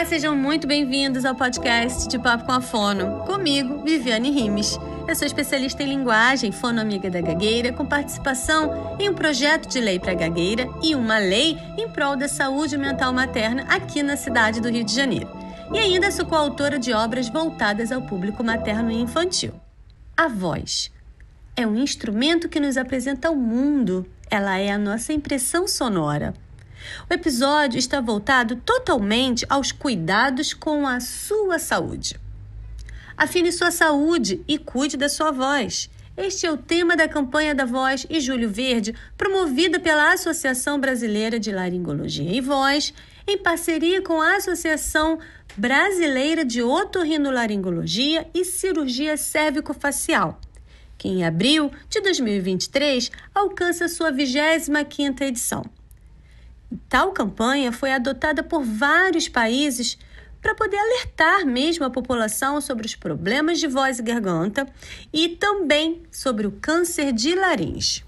Olá, sejam muito bem-vindos ao podcast de Papo com a Fono. Comigo, Viviane Rimes. Eu sou especialista em linguagem, fonoamiga da gagueira, com participação em um projeto de lei para a gagueira e uma lei em prol da saúde mental materna aqui na cidade do Rio de Janeiro. E ainda sou coautora de obras voltadas ao público materno e infantil. A voz é um instrumento que nos apresenta ao mundo. Ela é a nossa impressão sonora. O episódio está voltado totalmente aos cuidados com a sua saúde. Afine sua saúde e cuide da sua voz. Este é o tema da campanha da Voz e Júlio Verde, promovida pela Associação Brasileira de Laringologia e Voz, em parceria com a Associação Brasileira de Otorrinolaringologia e Cirurgia Cérvico-Facial, que em abril de 2023 alcança sua 25ª edição. Tal campanha foi adotada por vários países para poder alertar mesmo a população sobre os problemas de voz e garganta e também sobre o câncer de laringe.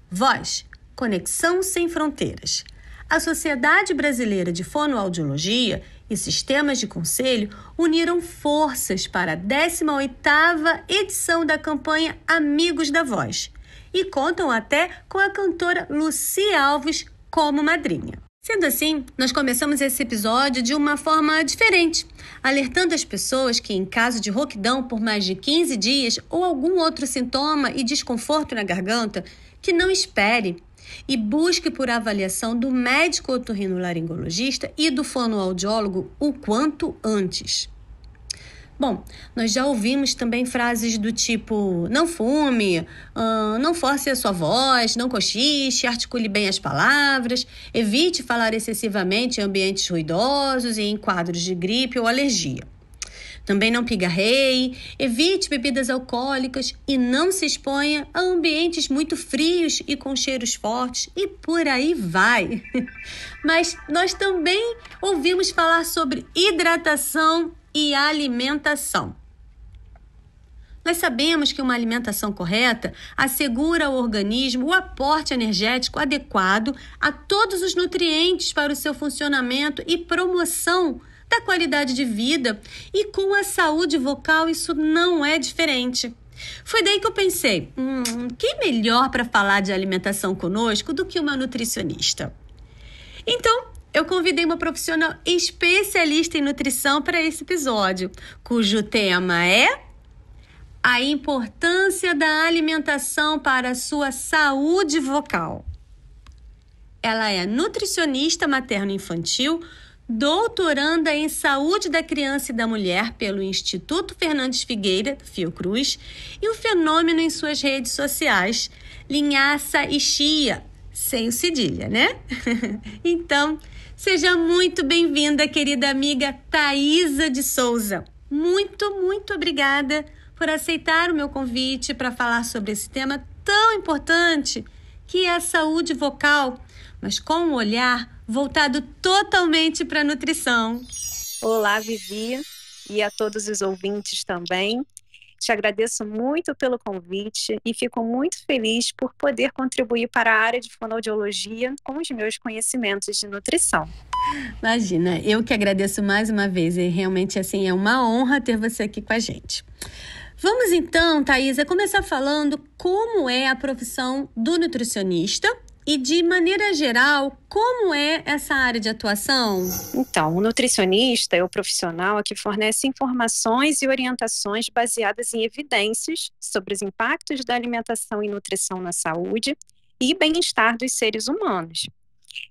Voz, conexão sem fronteiras. A Sociedade Brasileira de Fonoaudiologia e Sistemas de Conselho uniram forças para a 18ª edição da campanha Amigos da Voz e contam até com a cantora Lucy Alves como madrinha. Sendo assim, nós começamos esse episódio de uma forma diferente, alertando as pessoas que, em caso de rouquidão por mais de 15 dias ou algum outro sintoma e desconforto na garganta, que não espere e busque por avaliação do médico otorrinolaringologista e do fonoaudiólogo o quanto antes. Bom, nós já ouvimos também frases do tipo: não fume, não force a sua voz, não cochiche, articule bem as palavras, evite falar excessivamente em ambientes ruidosos e em quadros de gripe ou alergia. Também não pigarreie, evite bebidas alcoólicas e não se exponha a ambientes muito frios e com cheiros fortes e por aí vai. Mas nós também ouvimos falar sobre hidratação e alimentação. Nós sabemos que uma alimentação correta assegura ao organismo o aporte energético adequado a todos os nutrientes para o seu funcionamento e promoção da qualidade de vida, e com a saúde vocal isso não é diferente. Foi daí que eu pensei, quem melhor para falar de alimentação conosco do que uma nutricionista? Então, eu convidei uma profissional especialista em nutrição para esse episódio, cujo tema é a importância da alimentação para a sua saúde vocal. Ela é nutricionista materno-infantil, doutoranda em Saúde da Criança e da Mulher pelo Instituto Fernandes Figueira, Fiocruz, e o fenômeno em suas redes sociais, Linhaça e Chia, sem o cedilha, né? Então, seja muito bem-vinda, querida amiga Thaisa de Souza. Muito, muito obrigada por aceitar o meu convite para falar sobre esse tema tão importante que é a saúde vocal, mas com um olhar voltado totalmente para a nutrição. Olá, Vivi, e a todos os ouvintes também. Te agradeço muito pelo convite e fico muito feliz por poder contribuir para a área de fonoaudiologia com os meus conhecimentos de nutrição. Imagina, eu que agradeço mais uma vez e realmente assim é uma honra ter você aqui com a gente. Vamos então, Thaisa, começar falando como é a profissão do nutricionista e, de maneira geral, como é essa área de atuação? Então, o nutricionista é o profissional que fornece informações e orientações baseadas em evidências sobre os impactos da alimentação e nutrição na saúde e bem-estar dos seres humanos.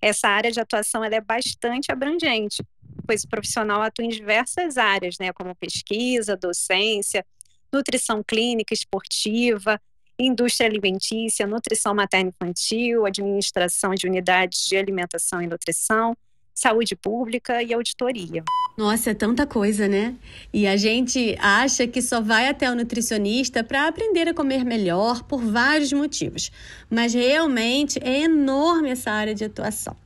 Essa área de atuação ela é bastante abrangente, pois o profissional atua em diversas áreas, como pesquisa, docência, nutrição clínica, esportiva, indústria alimentícia, nutrição materno-infantil, administração de unidades de alimentação e nutrição, saúde pública e auditoria. Nossa, é tanta coisa, né? E a gente acha que só vai até o nutricionista para aprender a comer melhor por vários motivos. Mas realmente é enorme essa área de atuação.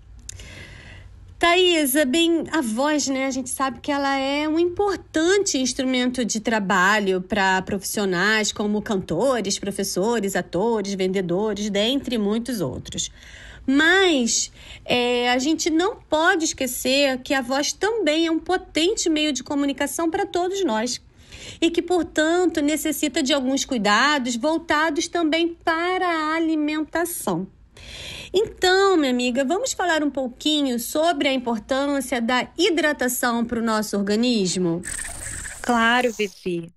Thaisa, bem, a voz, a gente sabe que ela é um importante instrumento de trabalho para profissionais como cantores, professores, atores, vendedores, dentre muitos outros. Mas a gente não pode esquecer que a voz também é um potente meio de comunicação para todos nós e que, portanto, necessita de alguns cuidados voltados também para a alimentação. Então, minha amiga, vamos falar um pouquinho sobre a importância da hidratação para o nosso organismo? Claro, Vivi.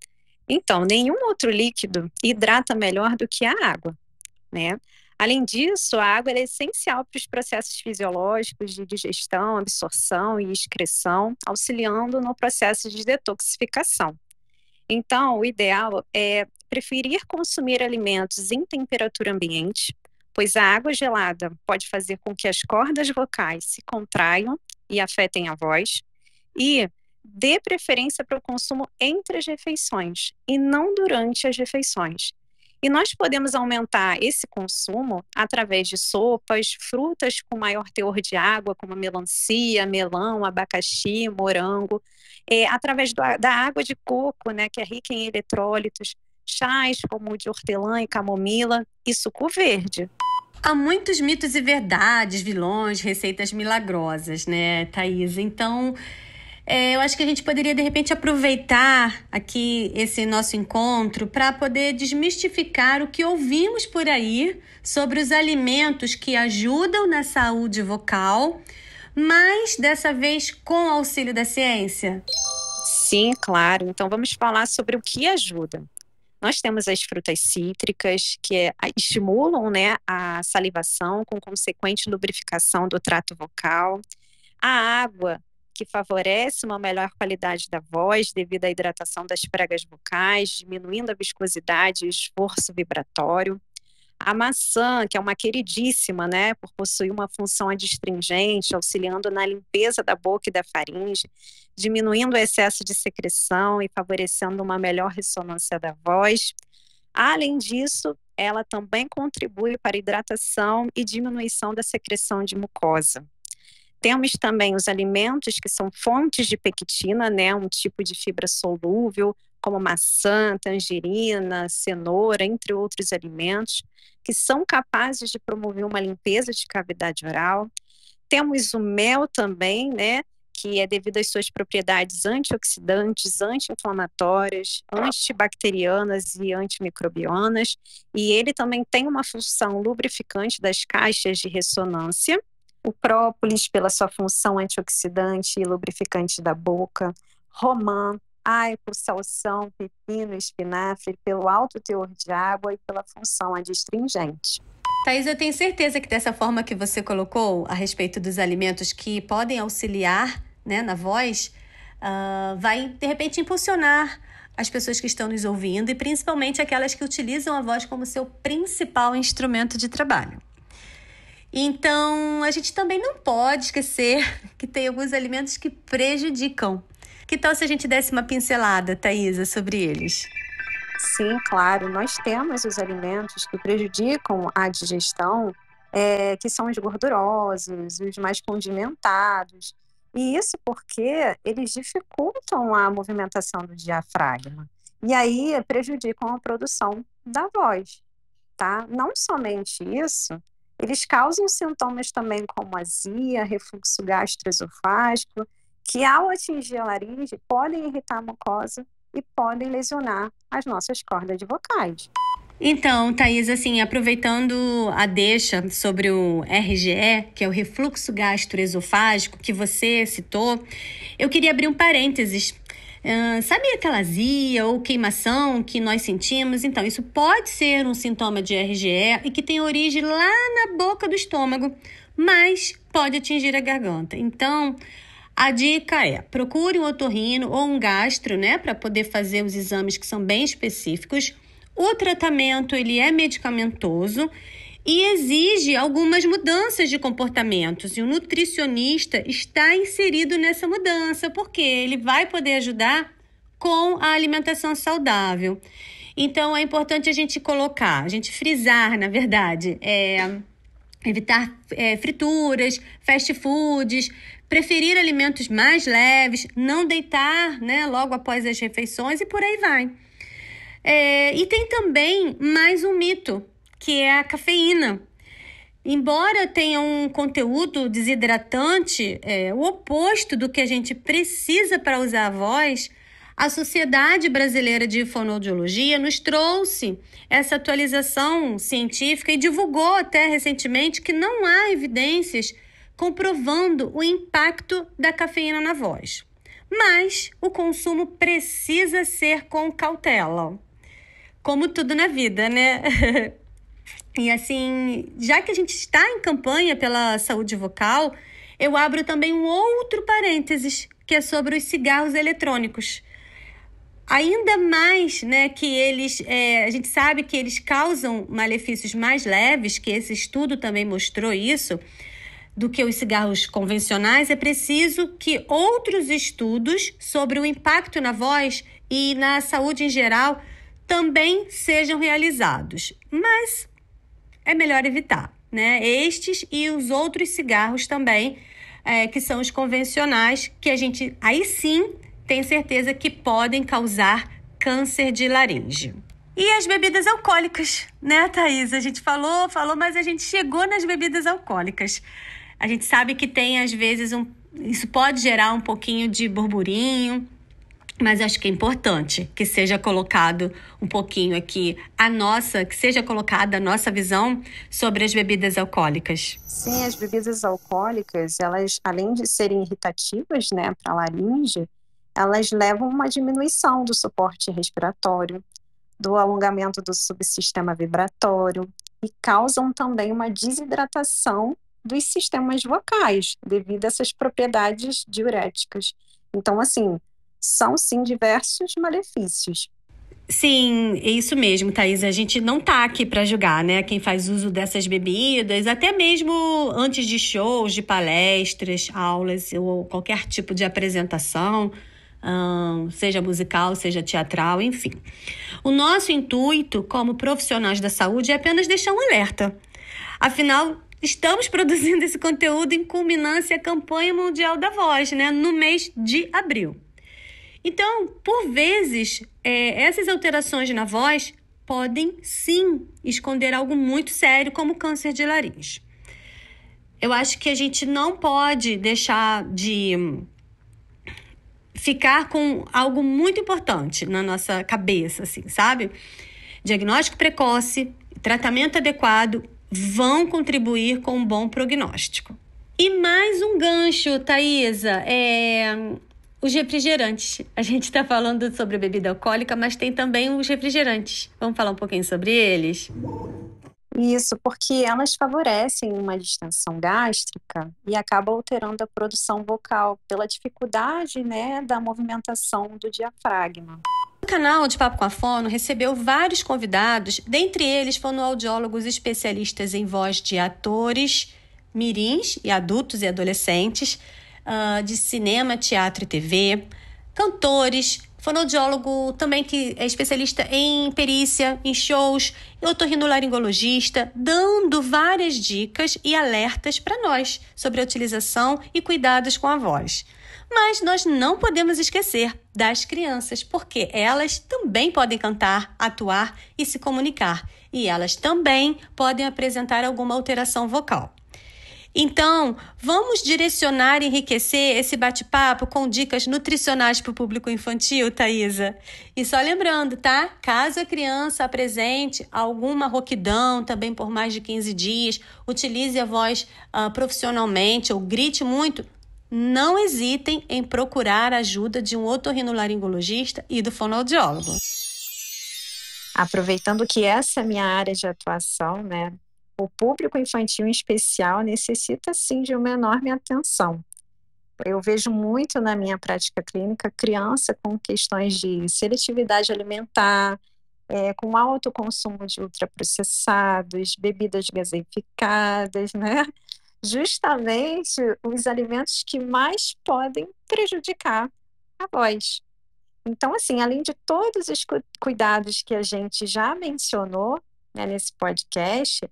Então, nenhum outro líquido hidrata melhor do que a água, né? Além disso, a água é essencial para os processos fisiológicos de digestão, absorção e excreção, auxiliando no processo de detoxificação. Então, o ideal é preferir consumir alimentos em temperatura ambiente, pois a água gelada pode fazer com que as cordas vocais se contraiam e afetem a voz, e dê preferência para o consumo entre as refeições e não durante as refeições. E nós podemos aumentar esse consumo através de sopas, frutas com maior teor de água, como melancia, melão, abacaxi, morango, através da água de coco, né, que é rica em eletrólitos, chás como o de hortelã e camomila e suco verde. Há muitos mitos e verdades, vilões, receitas milagrosas, né, Thaís? Então, eu acho que a gente poderia, de repente, aproveitar aqui esse nosso encontro para poder desmistificar o que ouvimos por aí sobre os alimentos que ajudam na saúde vocal, mas dessa vez com auxílio da ciência. Sim, claro. Então, vamos falar sobre o que ajuda. Nós temos as frutas cítricas, que estimulam, né, a salivação, com consequente lubrificação do trato vocal. A água, que favorece uma melhor qualidade da voz devido à hidratação das pregas vocais, diminuindo a viscosidade e o esforço vibratório. A maçã, que é uma queridíssima, né, por possuir uma função adstringente, auxiliando na limpeza da boca e da faringe, diminuindo o excesso de secreção e favorecendo uma melhor ressonância da voz. Além disso, ela também contribui para a hidratação e diminuição da secreção de mucosa. Temos também os alimentos que são fontes de pectina, né, um tipo de fibra solúvel, como maçã, tangerina, cenoura, entre outros alimentos, que são capazes de promover uma limpeza de cavidade oral. Temos o mel também, né, que é devido às suas propriedades antioxidantes, anti-inflamatórias, antibacterianas e antimicrobianas, e ele também tem uma função lubrificante das caixas de ressonância. O própolis, pela sua função antioxidante e lubrificante da boca. Romã, aipo, salsão, pepino e espinafre, pelo alto teor de água e pela função adstringente. Thaís, eu tenho certeza que dessa forma que você colocou a respeito dos alimentos que podem auxiliar, né, na voz, vai, de repente, impulsionar as pessoas que estão nos ouvindo e principalmente aquelas que utilizam a voz como seu principal instrumento de trabalho. Então, a gente também não pode esquecer que tem alguns alimentos que prejudicam. Que tal se a gente desse uma pincelada, Thaisa, sobre eles? Sim, claro. Nós temos os alimentos que prejudicam a digestão, que são os gordurosos, os mais condimentados. E isso porque eles dificultam a movimentação do diafragma. E aí prejudicam a produção da voz, tá? Não somente isso, eles causam sintomas também como azia, refluxo gastroesofágico, que ao atingir a laringe podem irritar a mucosa e podem lesionar as nossas cordas vocais. Então, Thaís, assim, aproveitando a deixa sobre o RGE, que é o refluxo gastroesofágico, que você citou, eu queria abrir um parênteses. Sabe aquela azia ou queimação que nós sentimos? Então, isso pode ser um sintoma de RGE e que tem origem lá na boca do estômago, mas pode atingir a garganta. Então, a dica é: procure um otorrino ou um gastro, né, para poder fazer os exames que são bem específicos. O tratamento, ele é medicamentoso e exige algumas mudanças de comportamentos. E o nutricionista está inserido nessa mudança, porque ele vai poder ajudar com a alimentação saudável. Então, é importante a gente frisar, na verdade, evitar frituras, fast foods, preferir alimentos mais leves, não deitar, né, logo após as refeições e por aí vai. E tem também mais um mito, que é a cafeína. embora tenha um conteúdo desidratante, o oposto do que a gente precisa para usar a voz, a Sociedade Brasileira de Fonoaudiologia nos trouxe essa atualização científica e divulgou até recentemente que não há evidências comprovando o impacto da cafeína na voz. Mas o consumo precisa ser com cautela, como tudo na vida, né? E assim, já que a gente está em campanha pela saúde vocal, eu abro também um outro parênteses, que é sobre os cigarros eletrônicos. Ainda mais, né, que eles, a gente sabe que eles causam malefícios mais leves, que esse estudo também mostrou isso, do que os cigarros convencionais. É preciso que outros estudos sobre o impacto na voz e na saúde em geral também sejam realizados. Mas é melhor evitar, né? Estes e os outros cigarros também, que são os convencionais, que a gente, aí sim, tem certeza que podem causar câncer de laringe. E as bebidas alcoólicas, né, Thaís? A gente falou, mas a gente chegou nas bebidas alcoólicas. A gente sabe que tem, às vezes, isso pode gerar um pouquinho de burburinho, mas acho que é importante que seja colocado um pouquinho aqui que seja colocada a nossa visão sobre as bebidas alcoólicas. Sim, as bebidas alcoólicas, elas, além de serem irritativas, né, para a laringe, elas levam a uma diminuição do suporte respiratório, do alongamento do subsistema vibratório e causam também uma desidratação dos sistemas vocais, devido a essas propriedades diuréticas. Então, assim, são sim diversos malefícios. Sim, é isso mesmo, Thaís. A gente não tá aqui para julgar, né? Quem faz uso dessas bebidas, até mesmo antes de shows, de palestras, aulas ou qualquer tipo de apresentação, seja musical, seja teatral, enfim. O nosso intuito como profissionais da saúde é apenas deixar um alerta. Afinal, estamos produzindo esse conteúdo em culminância à campanha mundial da voz, né? No mês de abril. Então, por vezes, essas alterações na voz podem, sim, esconder algo muito sério, como câncer de laringe. Eu acho que a gente não pode deixar de ficar com algo muito importante na nossa cabeça, assim, sabe? Diagnóstico precoce, tratamento adequado vão contribuir com um bom prognóstico. E mais um gancho, Thaisa, os refrigerantes. A gente está falando sobre bebida alcoólica, mas tem também os refrigerantes. Vamos falar um pouquinho sobre eles? Isso, porque elas favorecem uma distensão gástrica e acabam alterando a produção vocal pela dificuldade, né, da movimentação do diafragma. O canal de Papo com a Fono recebeu vários convidados, dentre eles fonoaudiólogos especialistas em voz de atores mirins e adultos e adolescentes, de cinema, teatro e TV, cantores, fonoaudiólogo também que é especialista em perícia, em shows, otorrinolaringologista, dando várias dicas e alertas para nós sobre a utilização e cuidados com a voz. Mas nós não podemos esquecer das crianças, porque elas também podem cantar, atuar e se comunicar, e elas também podem apresentar alguma alteração vocal. Então, vamos direcionar e enriquecer esse bate-papo com dicas nutricionais para o público infantil, Thaisa? E só lembrando, tá? Caso a criança apresente alguma rouquidão, também por mais de 15 dias, utilize a voz profissionalmente ou grite muito, não hesitem em procurar a ajuda de um otorrinolaringologista e do fonoaudiólogo. Aproveitando que essa é a minha área de atuação, né? O público infantil em especial necessita, sim, de uma enorme atenção. Eu vejo muito na minha prática clínica criança com questões de seletividade alimentar, com alto consumo de ultraprocessados, bebidas gaseificadas, né? Justamente os alimentos que mais podem prejudicar a voz. Então, assim, além de todos os cuidados que a gente já mencionou, né, nesse podcast,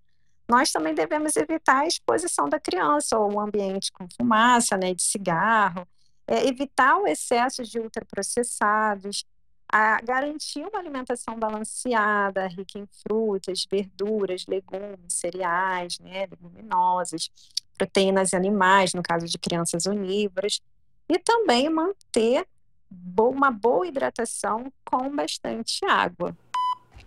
nós também devemos evitar a exposição da criança ou um ambiente com fumaça, né, de cigarro, evitar o excesso de ultraprocessados, a garantir uma alimentação balanceada, rica em frutas, verduras, legumes, cereais, né, leguminosas, proteínas animais, no caso de crianças onívoras, e também manter uma boa hidratação com bastante água.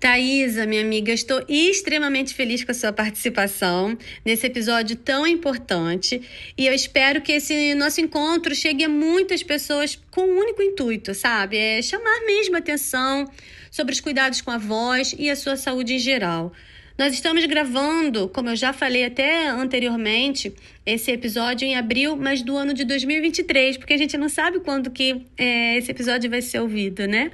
Thaisa, minha amiga, estou extremamente feliz com a sua participação nesse episódio tão importante e eu espero que esse nosso encontro chegue a muitas pessoas com um único intuito, sabe? É chamar mesmo a atenção sobre os cuidados com a voz e a sua saúde em geral. Nós estamos gravando, como eu já falei até anteriormente, esse episódio em abril, mas do ano de 2023, porque a gente não sabe quando que esse episódio vai ser ouvido, né?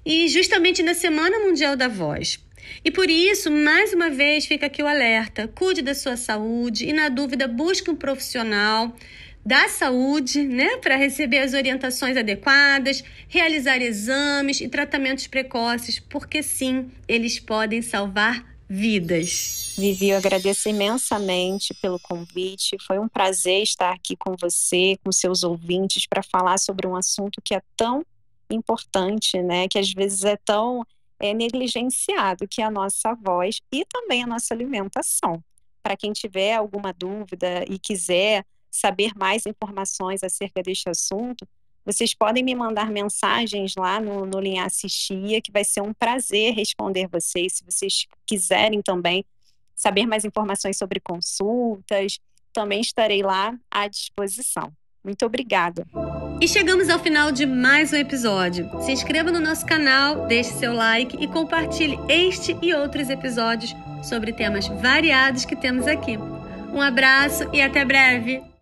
E justamente na Semana Mundial da Voz. E por isso, mais uma vez, fica aqui o alerta. Cuide da sua saúde e, na dúvida, busque um profissional da saúde, né, para receber as orientações adequadas, realizar exames e tratamentos precoces, porque sim, eles podem salvar vidas. Vivi, eu agradeço imensamente pelo convite. Foi um prazer estar aqui com você, com seus ouvintes, para falar sobre um assunto que é tão importante, né, que às vezes é tão negligenciado, que é a nossa voz e também a nossa alimentação. Para quem tiver alguma dúvida e quiser saber mais informações acerca deste assunto, vocês podem me mandar mensagens lá no Linhaça Chia, que vai ser um prazer responder vocês. Se vocês quiserem também saber mais informações sobre consultas, também estarei lá à disposição. Muito obrigada. E chegamos ao final de mais um episódio. Se inscreva no nosso canal, deixe seu like e compartilhe este e outros episódios sobre temas variados que temos aqui. Um abraço e até breve!